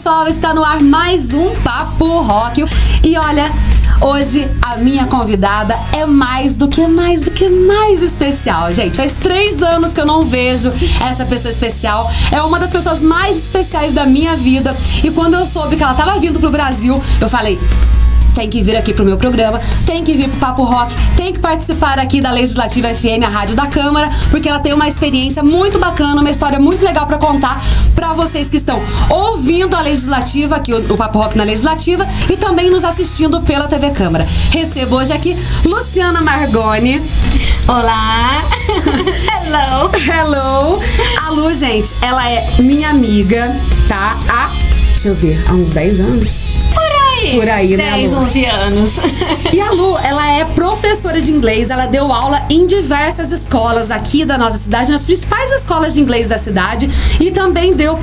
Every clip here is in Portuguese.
pessoal, está no ar mais um Papo Rock. E olha, hoje a minha convidada é mais do que mais especial, gente. Faz 3 anos que eu não vejo essa pessoa especial. É uma das pessoas mais especiais da minha vida. E quando eu soube que ela estava vindo pro Brasil, eu falei: tem que vir aqui pro meu programa, tem que vir pro Papo Rock, tem que participar aqui da Legislativa FM, a rádio da Câmara, porque ela tem uma experiência muito bacana, uma história muito legal pra contar pra vocês que estão ouvindo a Legislativa, aqui o Papo Rock na Legislativa, e também nos assistindo pela TV Câmara. Recebo hoje aqui Luciana Margoni. Olá! Hello! Hello! A Lu, gente, ela é minha amiga, tá? Deixa eu ver, há uns 10 anos? Por aí, 10, né, Lu? 11 anos. E a Lu, ela é professora de inglês, ela deu aula em diversas escolas aqui da nossa cidade, nas principais escolas de inglês da cidade, e também deu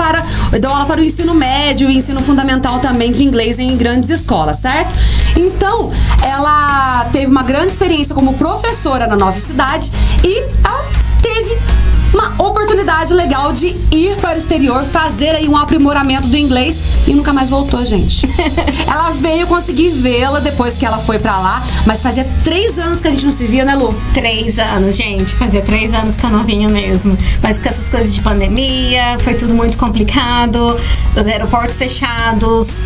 aula para o ensino médio e ensino fundamental também de inglês em grandes escolas, certo? Então, ela teve uma grande experiência como professora na nossa cidade e ela teve uma oportunidade legal de ir para o exterior, fazer aí um aprimoramento do inglês e nunca mais voltou, gente. Ela veio conseguir vê-la depois que ela foi pra lá, mas fazia 3 anos que a gente não se via, né, Lu? 3 anos, gente. Fazia 3 anos que eu não vinha mesmo. Mas com essas coisas de pandemia, foi tudo muito complicado. Os aeroportos fechados,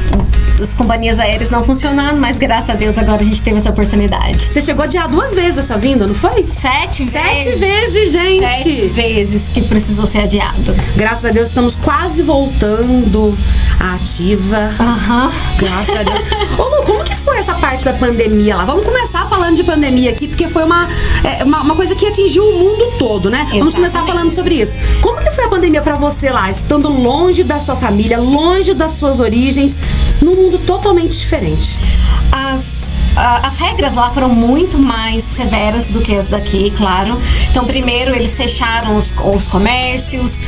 as companhias aéreas não funcionando, mas graças a Deus agora a gente teve essa oportunidade. Você chegou a adiar 2 vezes a sua vinda, não foi? 7 vezes. 7 vezes, gente! 7 vezes que precisou ser adiado. Graças a Deus estamos quase voltando à ativa. Aham. Graças a Deus. Ô Lu, como que foi essa parte da pandemia lá? Vamos começar falando de pandemia aqui, porque foi uma coisa que atingiu o mundo todo, né? Exatamente. Vamos começar falando sobre isso. Como que foi a pandemia pra você lá, estando longe da sua família, longe das suas origens, num mundo totalmente diferente? As regras lá foram muito mais severas do que as daqui, claro. Então, primeiro, eles fecharam os comércios,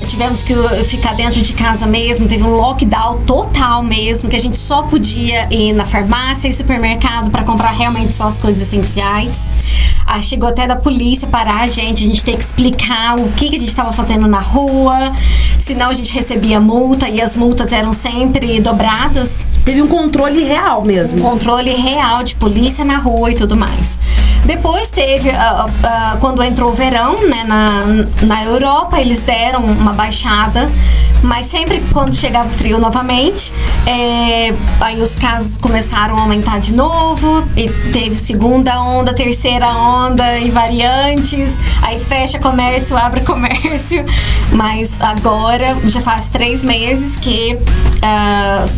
tivemos que ficar dentro de casa mesmo, teve um lockdown total mesmo, que a gente só podia ir na farmácia e supermercado para comprar realmente só as coisas essenciais. Chegou até da polícia parar a gente ter que explicar o que a gente estava fazendo na rua, senão a gente recebia multa e as multas eram sempre dobradas. Teve um controle real mesmo. Um controle real de polícia na rua e tudo mais. Depois teve, quando entrou o verão, né, na Europa, eles deram uma baixada, mas sempre quando chegava o frio novamente, aí os casos começaram a aumentar de novo, e teve segunda onda, terceira onda e variantes, aí fecha comércio, abre comércio, mas agora já faz 3 meses que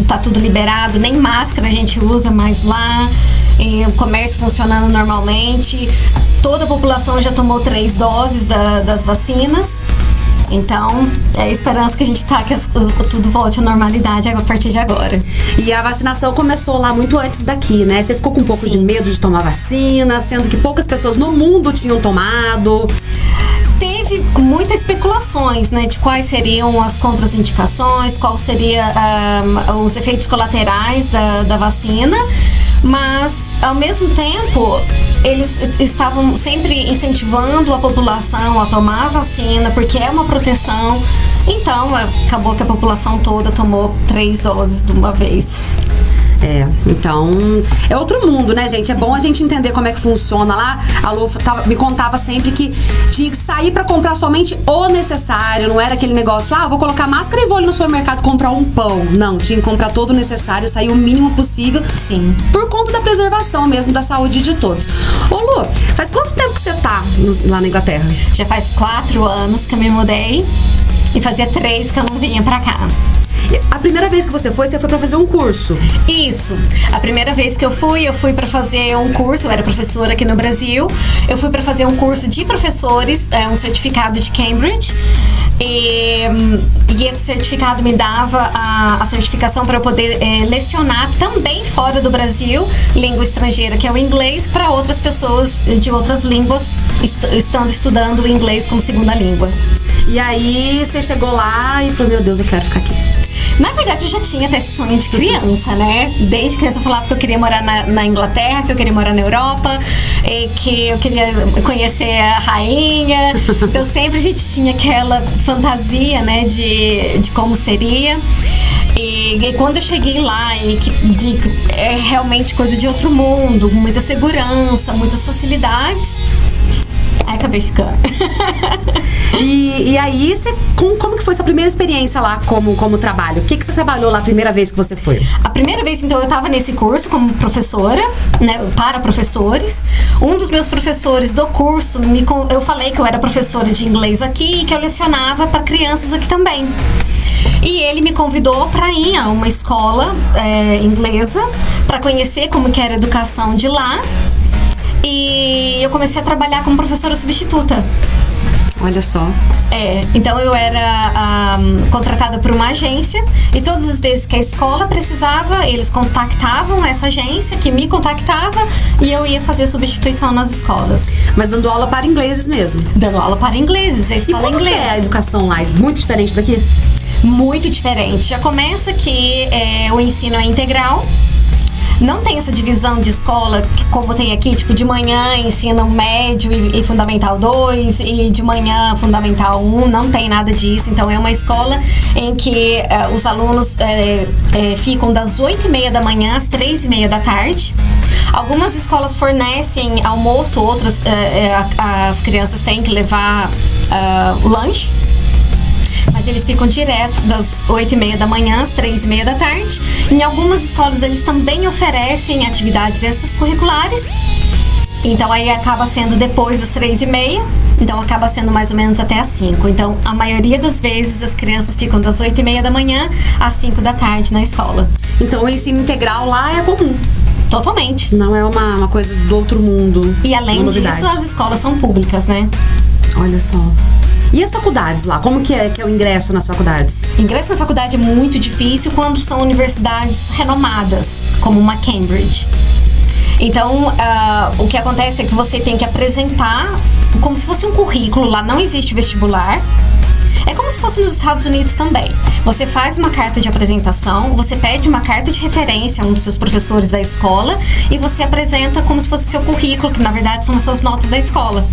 tá tudo liberado, nem máscara a gente usa mais lá, e o comércio funcionando normalmente, toda a população já tomou 3 doses das vacinas. Então, é a esperança que a gente tá que tudo volte à normalidade a partir de agora. E a vacinação começou lá muito antes daqui, né? Você ficou com um pouco de medo de tomar vacina, sendo que poucas pessoas no mundo tinham tomado. Teve muitas especulações, né, de quais seriam as contraindicações, quais seriam os efeitos colaterais da vacina, mas, ao mesmo tempo, eles estavam sempre incentivando a população a tomar a vacina, porque é uma proteção. Então, acabou que a população toda tomou 3 doses de uma vez. Então, é outro mundo, né, gente? É bom a gente entender como é que funciona lá. A Lu me contava sempre que tinha que sair pra comprar somente o necessário. Não era aquele negócio, vou colocar máscara e vou ali no supermercado comprar um pão. Não, tinha que comprar todo o necessário, sair o mínimo possível. Sim. Por conta da preservação mesmo, da saúde de todos. Ô Lu, faz quanto tempo que você tá lá na Inglaterra? Já faz 4 anos que eu me mudei e fazia 3 que eu não vinha pra cá. A primeira vez que você foi pra fazer um curso? Isso. A primeira vez que eu fui pra fazer um curso. Eu era professora aqui no Brasil. Eu fui pra fazer um curso de professores, um certificado de Cambridge. E esse certificado me dava a certificação para eu poder lecionar também fora do Brasil, língua estrangeira, que é o inglês, para outras pessoas de outras línguas, estudando o inglês como segunda língua. E aí você chegou lá e falou: meu Deus, eu quero ficar aqui. Na verdade, eu já tinha até esse sonho de criança, né? Desde criança eu falava que eu queria morar na Inglaterra, que eu queria morar na Europa, que eu queria conhecer a rainha. Então sempre a gente tinha aquela fantasia, né, de como seria. E quando eu cheguei lá e que vi que é realmente coisa de outro mundo, muita segurança, muitas facilidades, aí acabei ficando. E aí, como que foi sua primeira experiência lá como trabalho? O que você trabalhou lá a primeira vez que você foi? A primeira vez, então, eu tava nesse curso como professora, né, para professores. Um dos meus professores do curso, eu falei que eu era professora de inglês aqui e que eu lecionava para crianças aqui também. E ele me convidou para ir a uma escola inglesa para conhecer como que era a educação de lá. E eu comecei a trabalhar como professora substituta. Olha só. Então eu era contratada por uma agência e todas as vezes que a escola precisava, eles contactavam essa agência que me contactava e eu ia fazer substituição nas escolas. Mas dando aula para ingleses mesmo? Dando aula para ingleses, a escola inglesa. E como que é a educação lá? Muito diferente daqui? Muito diferente. Já começa que o ensino é integral. Não tem essa divisão de escola como tem aqui, tipo, de manhã ensino médio e fundamental 2 e de manhã fundamental 1, não tem nada disso. Então é uma escola em que os alunos ficam das 8h30 da manhã às 3h30 da tarde. Algumas escolas fornecem almoço, outras as crianças têm que levar o lanche. Mas eles ficam direto das 8h30 da manhã às 3h30 da tarde. Em algumas escolas eles também oferecem atividades extracurriculares. Então aí acaba sendo depois das 3h30. Então acaba sendo mais ou menos até às 5. Então a maioria das vezes as crianças ficam das 8h30 da manhã às 5 da tarde na escola. Então o ensino integral lá é comum? Totalmente. Não é uma coisa do outro mundo. E além disso, as escolas são públicas, né? Olha só. E as faculdades lá? Como que é o ingresso nas faculdades? Ingresso na faculdade é muito difícil quando são universidades renomadas, como uma Cambridge. Então, o que acontece é que você tem que apresentar como se fosse um currículo. Lá não existe vestibular. É como se fosse nos Estados Unidos também. Você faz uma carta de apresentação, você pede uma carta de referência a um dos seus professores da escola e você apresenta como se fosse o seu currículo, que na verdade são as suas notas da escola.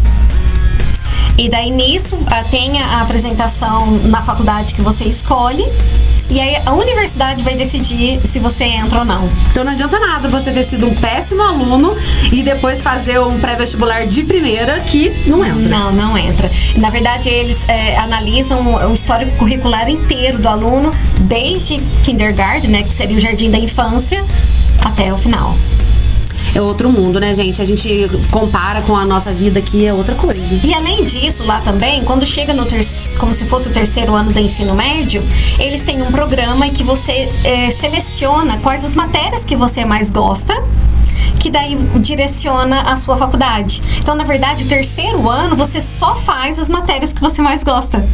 E daí nisso tem a apresentação na faculdade que você escolhe. E aí a universidade vai decidir se você entra ou não. Então não adianta nada você ter sido um péssimo aluno e depois fazer um pré-vestibular de primeira que não entra. Não entra. Na verdade, eles analisam o histórico curricular inteiro do aluno, desde kindergarten, né, que seria o jardim da infância, até o final. É outro mundo, né, gente? A gente compara com a nossa vida aqui, é outra coisa. E além disso, lá também, quando chega como se fosse o terceiro ano do ensino médio, eles têm um programa em que você seleciona quais as matérias que você mais gosta, que daí direciona a sua faculdade. Então, na verdade, o terceiro ano, você só faz as matérias que você mais gosta.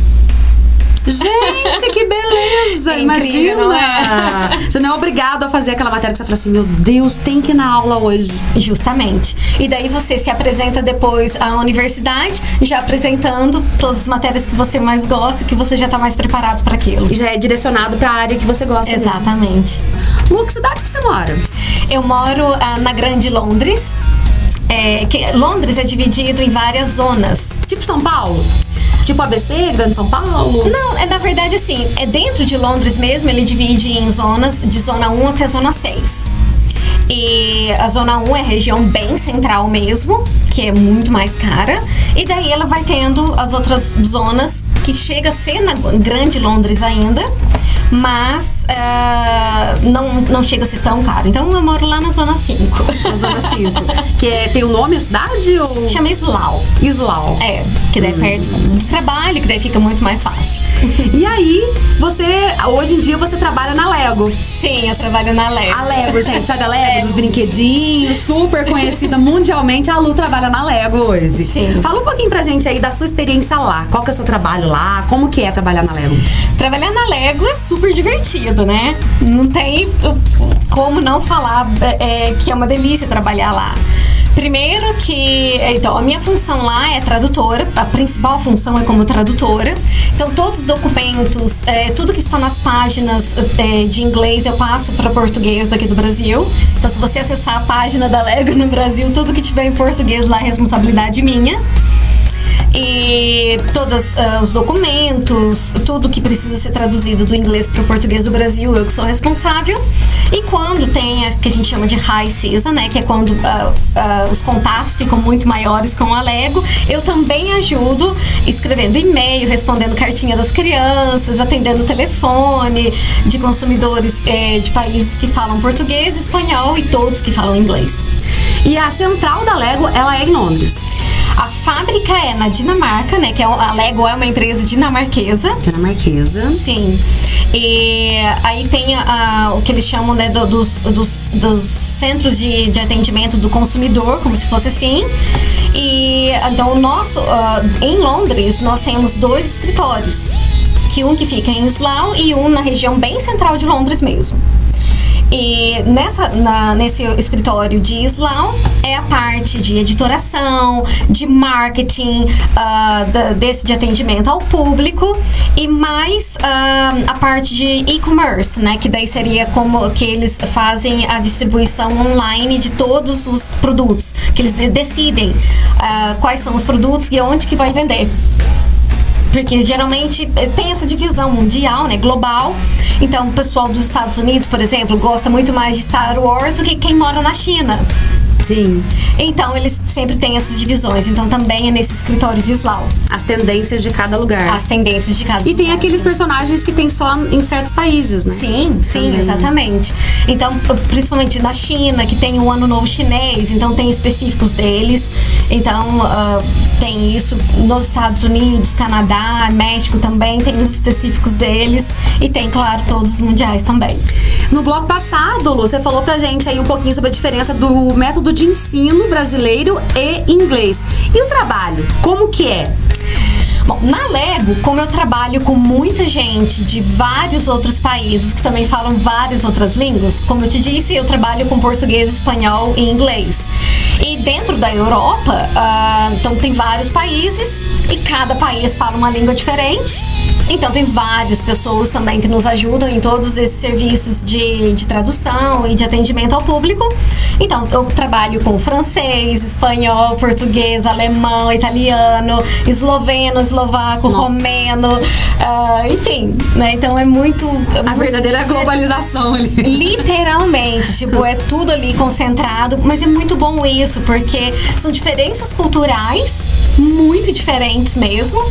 Gente, que beleza! É imagina! incrível, não é? Você não é obrigado a fazer aquela matéria que você fala assim, meu Deus, tem que ir na aula hoje. Justamente. E daí você se apresenta depois à universidade, já apresentando todas as matérias que você mais gosta, que você já está mais preparado para aquilo. E já é direcionado para a área que você gosta. Exatamente. Lu, que cidade que você mora? Eu moro na Grande Londres. Londres é dividido em várias zonas. Tipo São Paulo? Tipo ABC, Grande São Paulo? Não, na verdade assim, dentro de Londres mesmo, ele divide em zonas, de zona 1 até zona 6. E a zona 1 é a região bem central mesmo, que é muito mais cara. E daí ela vai tendo as outras zonas, que chega a ser na Grande Londres ainda, mas não chega a ser tão caro. Então eu moro lá na zona 5. Na zona 5. Tem o nome a cidade? Ou... Chama Slough. Slough. Que daí é perto do trabalho, que daí fica muito mais fácil. E aí, hoje em dia você trabalha na Lego. Sim, eu trabalho na Lego. A Lego, gente, sabe a Lego dos brinquedinhos, super conhecida mundialmente. A Lu trabalha na Lego hoje. Sim. Fala um pouquinho pra gente aí da sua experiência lá. Qual que é o seu trabalho lá? Como que é trabalhar na Lego? Trabalhar na Lego é super divertido, né? Não tem como não falar que é uma delícia trabalhar lá. Primeiro que... Então, a minha função lá é tradutora. A principal função é como tradutora. Então, todos os documentos, tudo que está nas páginas de inglês, eu passo para português daqui do Brasil. Então, se você acessar a página da Lego no Brasil, tudo que tiver em português lá é responsabilidade minha. E todos os documentos, tudo que precisa ser traduzido do inglês para o português do Brasil, eu que sou responsável. E quando tem a que a gente chama de high season, né, que é quando os contatos ficam muito maiores com a Lego, eu também ajudo escrevendo e-mail, respondendo cartinha das crianças, atendendo telefone de consumidores de países que falam português, espanhol e todos que falam inglês. E a central da Lego, ela é em Londres. A fábrica é na Dinamarca, né? Que a Lego é uma empresa dinamarquesa. Dinamarquesa. Sim. E aí tem o que eles chamam, né, dos centros de atendimento do consumidor, como se fosse assim. E então o nosso, em Londres, nós temos 2 escritórios. Um que fica em Slough e um na região bem central de Londres mesmo. E nesse escritório de Slough é a parte de editoração, de marketing, de atendimento ao público e mais a parte de e-commerce, né? Que daí seria como que eles fazem a distribuição online de todos os produtos, que eles decidem quais são os produtos e onde que vai vender. Porque geralmente tem essa divisão mundial, né, global. Então o pessoal dos Estados Unidos, por exemplo, gosta muito mais de Star Wars do que quem mora na China. Sim. Então eles sempre têm essas divisões. Então também é nesse escritório de Slough. As tendências de cada lugar. As tendências de cada lugar. E tem aqueles personagens que tem só em certos países, né? Sim, também. Exatamente. Então, principalmente na China, que tem o Ano Novo Chinês, então tem específicos deles. Então, tem isso nos Estados Unidos, Canadá, México também, tem os específicos deles. E tem, claro, todos os mundiais também. No bloco passado, Lu, você falou pra gente aí um pouquinho sobre a diferença do método de ensino brasileiro e inglês. E o trabalho, como que é? Bom, na Lego, como eu trabalho com muita gente de vários outros países que também falam várias outras línguas, como eu te disse, eu trabalho com português, espanhol e inglês. E dentro da Europa, então tem vários países e cada país fala uma língua diferente. Então tem várias pessoas também que nos ajudam em todos esses serviços de tradução e de atendimento ao público. Então eu trabalho com francês, espanhol, português, alemão, italiano, esloveno, eslovaco, romeno, enfim, né? Então é muito a verdadeira globalização ali. Literalmente, tipo, é tudo ali concentrado, mas é muito bom isso, porque são diferenças culturais muito diferentes mesmo,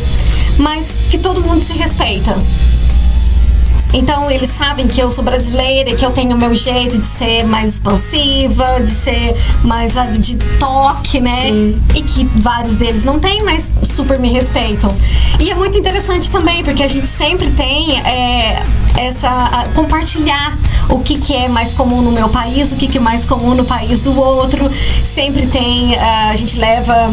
mas que todo mundo se respeita. Então eles sabem que eu sou brasileira e que eu tenho o meu jeito de ser mais expansiva, de ser mais de toque, né? Sim. E que vários deles não têm, mas super me respeitam. E é muito interessante também, porque a gente sempre tem compartilhar o que é mais comum no meu país, o que é mais comum no país do outro. Sempre tem, a gente leva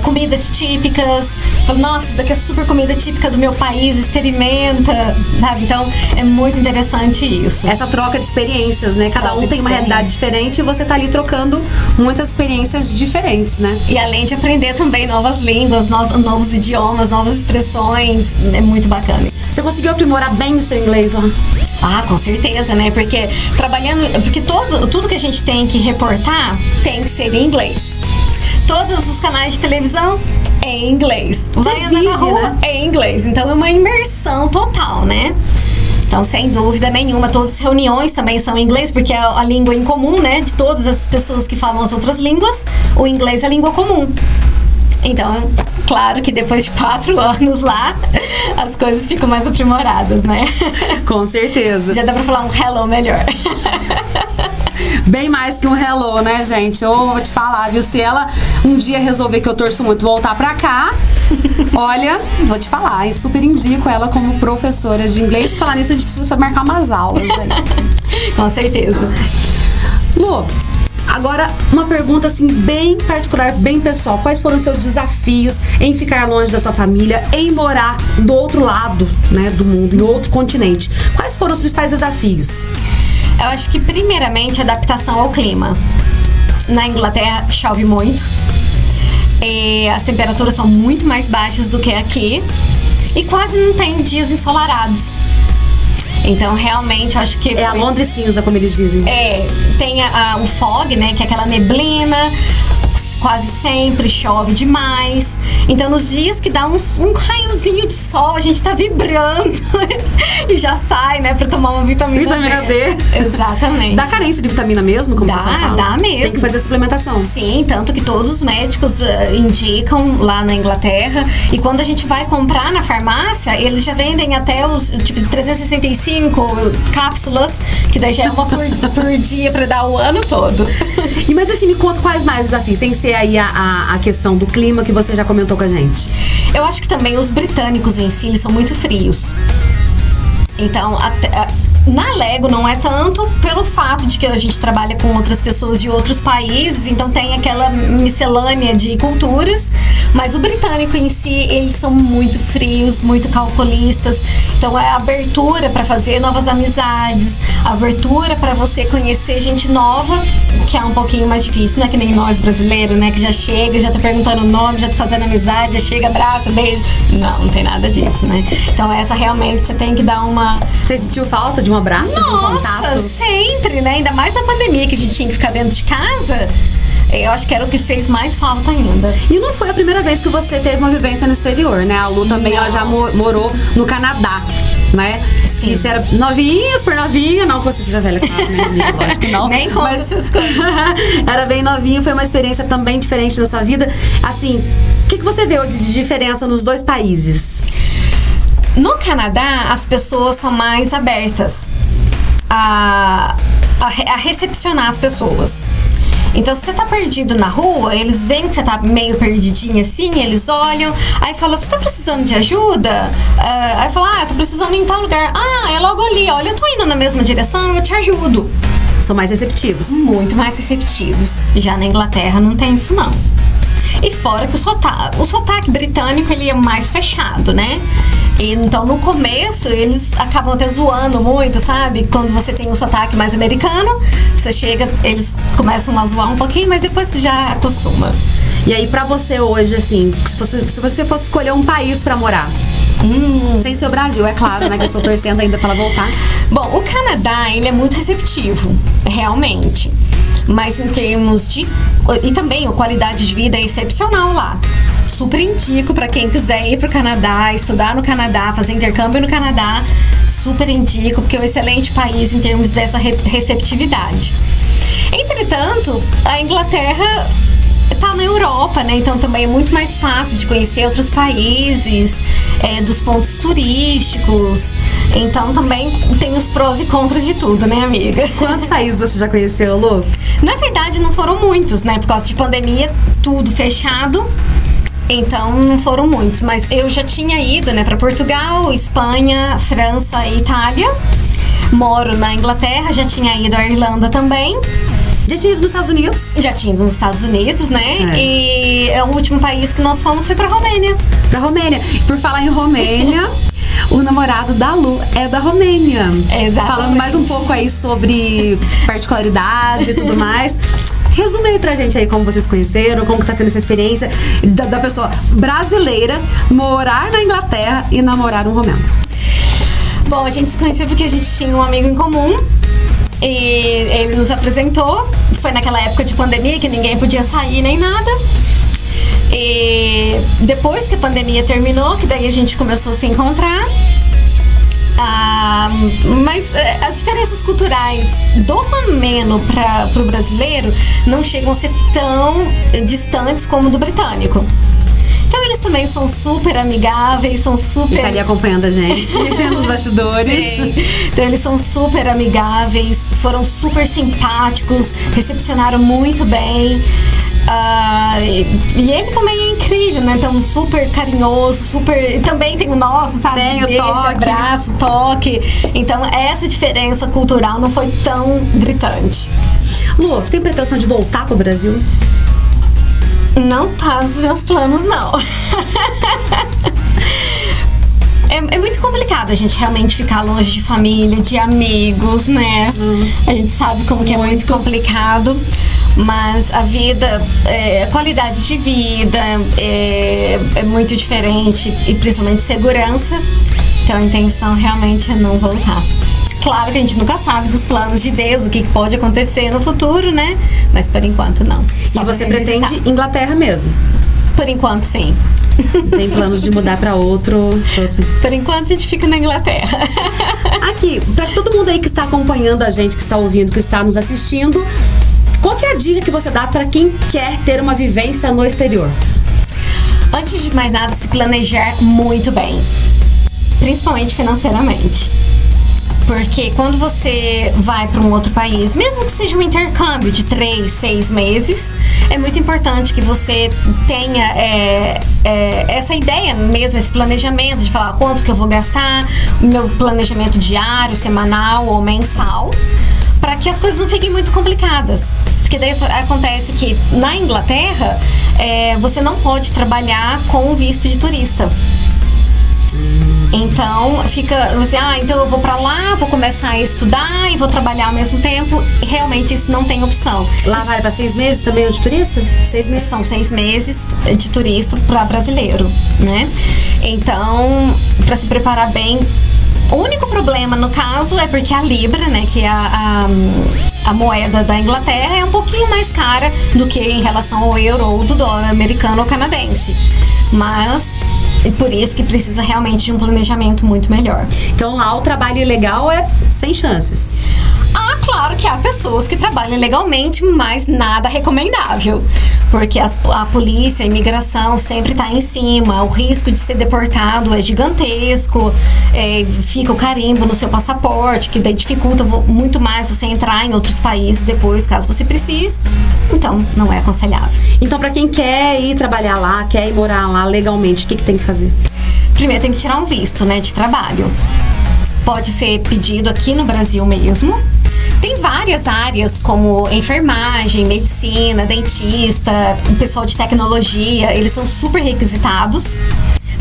comidas típicas, fala, nossa, isso daqui é super comida típica do meu país, experimenta, sabe? Então é muito interessante isso. Essa troca de experiências, né? Cada um tem uma realidade diferente e você tá ali trocando muitas experiências diferentes, né? E além de aprender também novas línguas, novos idiomas, novas expressões, é muito bacana. Você conseguiu aprimorar bem o seu inglês lá? Ah, com certeza, né? Porque tudo que a gente tem que reportar tem que ser em inglês. Todos os canais de televisão é em inglês. Vai andar na rua, né? É em inglês. Então é uma imersão total, né? Então, sem dúvida nenhuma, todas as reuniões também são em inglês, porque é a língua em comum, né? De todas as pessoas que falam as outras línguas, o inglês é a língua comum. Então, claro que depois de 4 anos lá, as coisas ficam mais aprimoradas, né? Com certeza. Já dá pra falar um hello melhor. Bem mais que um hello, né, gente? Eu vou te falar, viu? Se ela um dia resolver, que eu torço muito, voltar pra cá, olha, vou te falar, e super indico ela como professora de inglês. Pra falar nisso, a gente precisa marcar umas aulas aí. Com certeza. Lu, agora, uma pergunta assim, bem particular, bem pessoal. Quais foram os seus desafios em ficar longe da sua família, em morar do outro lado, né, do mundo, em outro continente? Quais foram os principais desafios? Eu acho que, primeiramente, adaptação ao clima. Na Inglaterra chove muito. As temperaturas são muito mais baixas do que aqui. E quase não tem dias ensolarados. Então, realmente, acho que... É a Londres cinza, como eles dizem. Tem o fog, né? Que é aquela neblina. Quase sempre chove demais. Então, nos dias que dá um raiozinho de sol, a gente tá vibrando. E já sai, né? Pra tomar uma vitamina D. Exatamente. Dá carência de vitamina mesmo, como você fala? Dá mesmo. Tem que fazer suplementação. Sim, tanto que todos os médicos indicam lá na Inglaterra. E quando a gente vai comprar na farmácia, eles já vendem até os tipo de 365 cápsulas, que daí já é uma por dia pra dar o ano todo. E mas assim, me conta quais mais desafios, sem ser aí a questão do clima que você já comentou com a gente. Eu acho que também os britânicos em si, eles são muito frios. Então, na Lego não é tanto pelo fato de que a gente trabalha com outras pessoas de outros países, então tem aquela miscelânea de culturas, mas o britânico em si, eles são muito frios, muito calculistas. Então é abertura para fazer novas amizades, abertura para você conhecer gente nova, que é um pouquinho mais difícil, não é que nem nós brasileiros, né, que já chega, já tá perguntando o nome, já tá fazendo amizade, já chega, abraça, beijo. Não tem nada disso, né? Então essa realmente você tem que dar uma... Você sentiu falta de um abraço, de um contato? Nossa, sempre, né? Ainda mais na pandemia, que a gente tinha que ficar dentro de casa. Eu acho que era o que fez mais falta ainda. E não foi a primeira vez que você teve uma vivência no exterior, né? A Lu também, ela já morou no Canadá, né? Sim. Isso era novinhas por novinha, não que você seja velha, claro, né, amiga? Lógico que não. Nem conta essas coisas. Era bem novinha, foi uma experiência também diferente na sua vida. Assim, o que você vê hoje de diferença nos dois países? No Canadá, as pessoas são mais abertas a recepcionar as pessoas. Então, se você tá perdido na rua, eles veem que você tá meio perdidinha assim, eles olham, aí falam, você tá precisando de ajuda? Aí fala, eu tô precisando ir em tal lugar. É logo ali, olha, eu tô indo na mesma direção, eu te ajudo. São mais receptivos. Muito mais receptivos. Já na Inglaterra não tem isso, não. E fora que o sotaque britânico, ele é mais fechado, né? E, então, no começo, eles acabam até zoando muito, sabe? Quando você tem um sotaque mais americano, você chega, eles começam a zoar um pouquinho, mas depois você já acostuma. E aí, pra você hoje, assim, se você fosse escolher um país pra morar, sem ser o Brasil, é claro, né? Que eu estou torcendo ainda pra ela voltar. Bom, o Canadá, ele é muito receptivo, realmente. Mas em termos de... E também a qualidade de vida é excepcional lá. Super indico pra quem quiser ir pro Canadá, estudar no Canadá, fazer intercâmbio no Canadá. Super indico, porque é um excelente país em termos dessa receptividade. Entretanto, a Inglaterra tá na Europa, né? Então também é muito mais fácil de conhecer outros países, dos pontos turísticos. Então também tem os prós e contras de tudo, né, amiga? Quantos países você já conheceu, Lu? Na verdade, não foram muitos, né? Por causa de pandemia, tudo fechado. Então, não foram muitos. Mas eu já tinha ido, né, pra Portugal, Espanha, França e Itália. Moro na Inglaterra, já tinha ido à Irlanda também. Já tinha ido nos Estados Unidos? Já tinha ido nos Estados Unidos, né? E o último país que nós fomos foi pra Romênia. Pra Romênia. Por falar em Romênia... O namorado da Lu é da Romênia. Exatamente. Falando mais um pouco aí sobre particularidades e tudo mais. Resume aí pra gente aí como vocês conheceram, como que tá sendo essa experiência da pessoa brasileira morar na Inglaterra e namorar um romeno. Bom, a gente se conheceu porque a gente tinha um amigo em comum. E ele nos apresentou. Foi naquela época de pandemia que ninguém podia sair nem nada. E depois que a pandemia terminou, que daí a gente começou a se encontrar. Mas as diferenças culturais do romeno pro brasileiro não chegam a ser tão distantes como do britânico. Então eles também são super amigáveis, são super... Tá ali acompanhando a gente nos bastidores. Sim. Então eles são super amigáveis, foram super simpáticos, recepcionaram muito bem. E ele também é incrível, né? Então, super carinhoso, super... Também tem o nosso, sabe? Tem o beijo, toque. abraço, toque. Então, essa diferença cultural não foi tão gritante. Lu, você tem pretensão de voltar pro Brasil? Não tá nos meus planos, não. É muito complicado a gente realmente ficar longe de família, de amigos, né? A gente sabe como que é muito complicado. mas a vida, a qualidade de vida é muito diferente, e principalmente segurança. Então a intenção realmente é não voltar. Claro que a gente nunca sabe dos planos de Deus, o que pode acontecer no futuro, né? Mas por enquanto não. E você pretende Inglaterra mesmo? Por enquanto, sim. Tem planos de mudar pra outro? Por enquanto a gente fica na Inglaterra. Aqui, pra todo mundo aí que está acompanhando a gente, que está ouvindo, que está nos assistindo, qual que é a dica que você dá pra quem quer ter uma vivência no exterior? Antes de mais nada, se planejar muito bem. Principalmente financeiramente. Porque quando você vai para um outro país, mesmo que seja um intercâmbio de 3, 6 meses, é muito importante que você tenha essa ideia mesmo, esse planejamento de falar quanto que eu vou gastar, meu planejamento diário, semanal ou mensal, para que as coisas não fiquem muito complicadas. Porque daí acontece que na Inglaterra, você não pode trabalhar com visto de turista. Então, fica você, então eu vou pra lá, vou começar a estudar e vou trabalhar ao mesmo tempo. Realmente isso não tem opção. Lá vai pra 6 meses também de turista? 6 meses? São 6 meses de turista pra brasileiro, né? Então, pra se preparar bem, o único problema no caso é porque a Libra, né, que é a moeda da Inglaterra, é um pouquinho mais cara do que em relação ao euro ou do dólar americano ou canadense. Mas por isso que precisa realmente de um planejamento muito melhor. Então lá o trabalho ilegal é sem chances. Claro que há pessoas que trabalham legalmente, mas nada recomendável. Porque a polícia, a imigração sempre está em cima. O risco de ser deportado é gigantesco. Fica o carimbo no seu passaporte, que daí dificulta muito mais você entrar em outros países depois, caso você precise. Então, não é aconselhável. Então, para quem quer ir trabalhar lá, quer ir morar lá legalmente, o que tem que fazer? Primeiro tem que tirar um visto, né, de trabalho. Pode ser pedido aqui no Brasil mesmo. Tem várias áreas, como enfermagem, medicina, dentista, o pessoal de tecnologia, eles são super requisitados.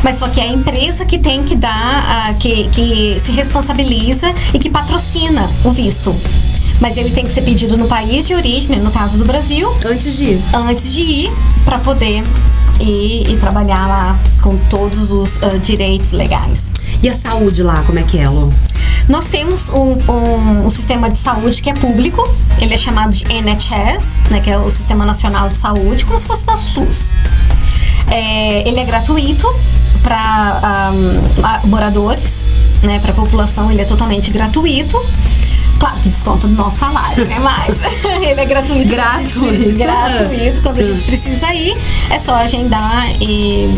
Mas só que é a empresa que tem que dar, que se responsabiliza e que patrocina o visto. Mas ele tem que ser pedido no país de origem, no caso do Brasil. Antes de ir? Antes de ir, para poder ir e trabalhar lá com todos os direitos legais. E a saúde lá, como é que é, Lô? Nós temos um sistema de saúde que é público, ele é chamado de NHS, né, que é o Sistema Nacional de Saúde, como se fosse o nosso SUS. Ele é gratuito para moradores, né, para a população ele é totalmente gratuito. Claro que desconta do nosso salário, né? Mas ele é gratuito. Gratuito. Quando a gente precisa ir, é só agendar e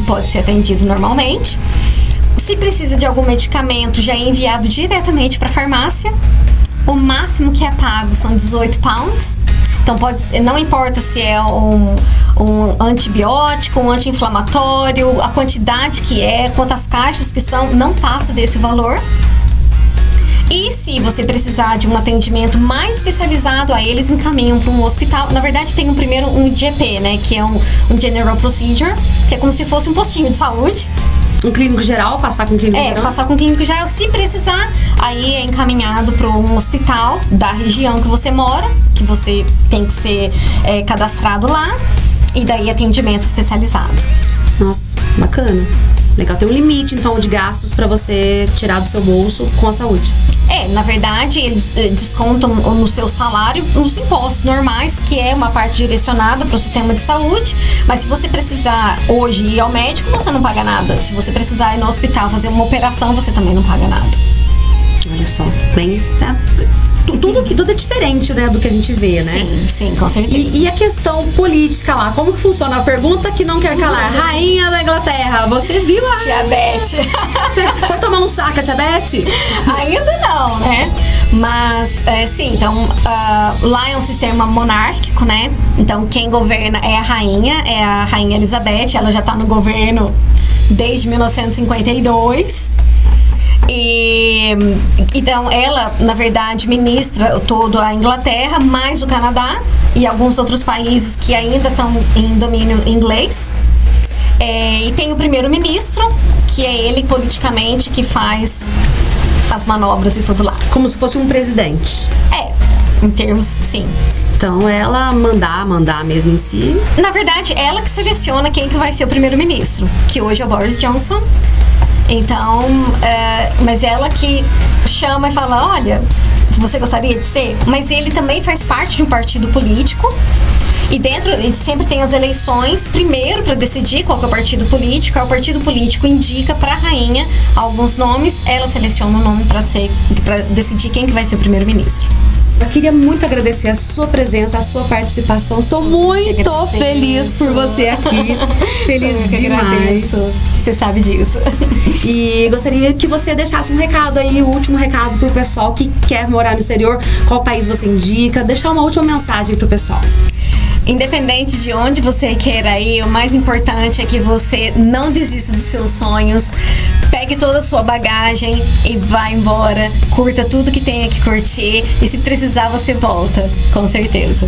pode ser atendido normalmente. Se precisa de algum medicamento, já é enviado diretamente para a farmácia. O máximo que é pago são 18 pounds. Então pode ser, não importa se é um antibiótico, um anti-inflamatório, a quantidade que é, quantas caixas que são, não passa desse valor. E se você precisar de um atendimento mais especializado, aí eles encaminham para um hospital. Na verdade, tem primeiro um GP, né? Que é um General Procedure, que é como se fosse um postinho de saúde. Um clínico geral, passar com um clínico geral? Passar com um clínico geral. Se precisar, aí é encaminhado para um hospital da região que você mora, que você tem que ser cadastrado lá, e daí atendimento especializado. Nossa, bacana. Legal, tem um limite, então, de gastos para você tirar do seu bolso com a saúde. Na verdade, eles descontam no seu salário os impostos normais, que é uma parte direcionada para o sistema de saúde. Mas se você precisar hoje ir ao médico, você não paga nada. Se você precisar ir no hospital fazer uma operação, você também não paga nada. Olha só, bem... Tudo é diferente, né, do que a gente vê, né? Sim, com certeza. E a questão política lá, como que funciona? A pergunta que não quer calar. Rainha da Inglaterra, você viu a... Tia Beth. Você foi tomar um chá com a Tia Beth? Ainda não, né? Mas, sim, então, lá é um sistema monárquico, né? Então, quem governa é a Rainha Elizabeth. Ela já tá no governo desde 1952. Então ela, na verdade, ministra toda a Inglaterra, mais o Canadá e alguns outros países que ainda estão em domínio inglês. E tem o primeiro-ministro, que é ele politicamente que faz as manobras e tudo lá. Como se fosse um presidente. Em termos, sim. Então ela mandar mesmo em si. Na verdade, ela que seleciona quem que vai ser o primeiro-ministro, que hoje é o Boris Johnson. Então, mas ela que chama e fala, olha, você gostaria de ser? Mas ele também faz parte de um partido político. E dentro, ele sempre tem as eleições, primeiro para decidir qual que é o partido político. Aí o partido político indica para a rainha alguns nomes, ela seleciona o nome para decidir quem que vai ser o primeiro-ministro. Eu queria muito agradecer a sua presença, a sua participação. Estou muito feliz por você aqui. Feliz demais. Você sabe disso. E gostaria que você deixasse um recado aí, o último recado pro pessoal que quer morar no exterior. Qual país você indica? Deixar uma última mensagem pro pessoal. Independente de onde você queira ir, o mais importante é que você não desista dos seus sonhos. Pegue toda a sua bagagem e vá embora. Curta tudo que tenha que curtir. E se precisar, você volta, com certeza.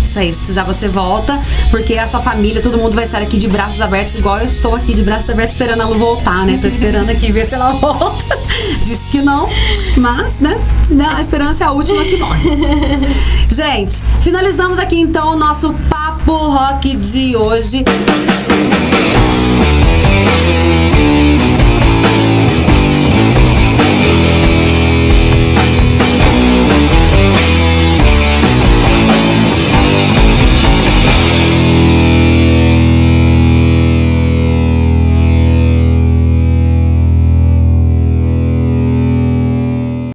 Isso aí, se precisar você volta, porque a sua família, todo mundo vai estar aqui de braços abertos, igual eu estou aqui de braços abertos esperando ela voltar, né? Tô esperando aqui ver se ela volta. Disse que não, mas, né? A esperança é a última que morre. Gente, finalizamos aqui então o nosso Papo Rock de hoje.